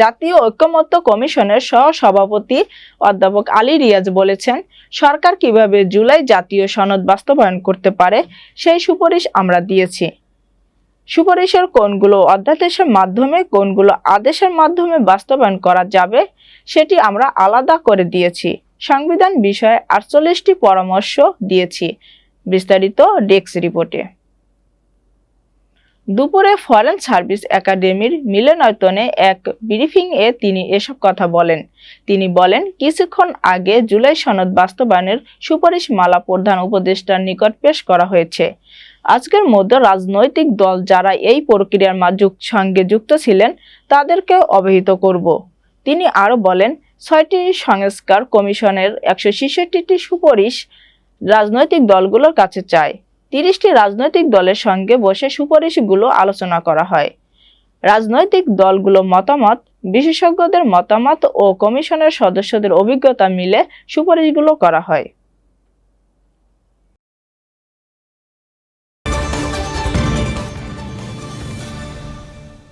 জাতীয় ঐকমত্য কমিশনের সহ-সভাপতি অধ্যাপক আলী রিয়াজ বলেছেন, সরকার কিভাবে জুলাই জাতীয় সনদ বাস্তবায়ন করতে পারে সেই সুপারিশ আমরা দিয়েছি। সুপারিশের কোনগুলো অধ্যাদেশের মাধ্যমে, কোনগুলো আদেশের মাধ্যমে বাস্তবায়ন করা যাবে সেটি আমরা আলাদা করে দিয়েছি। সংবিধান বিষয়ে 48টি পরামর্শ দিয়েছি। বিস্তারিত ডেস্ক রিপোর্টে। দুপুরে ফরেন সার্ভিস একাডেমির মিলনায়তনে এক ব্রিফিংয়ে তিনি এসব কথা বলেন। তিনি বলেন, কিছুক্ষণ আগে জুলাই সনদ বাস্তবায়নের সুপারিশমালা প্রধান উপদেষ্টার নিকট পেশ করা হয়েছে। আজকের মধ্যে রাজনৈতিক দল যারা এই প্রক্রিয়ার সঙ্গে যুক্ত ছিলেন তাদেরকে অবহিত করব। তিনি আরও বলেন, 6টি সংস্কার কমিশনের 166টি সুপারিশ রাজনৈতিক দলগুলোর কাছে চায়। 30টি রাজনৈতিক দলের সঙ্গে বসে সুপারিশগুলো আলোচনা করা হয়। রাজনৈতিক দলগুলোর মতামত, বিশেষজ্ঞদের মতামত ও কমিশনের সদস্যদের অভিজ্ঞতা মিলে সুপারিশগুলো করা হয়।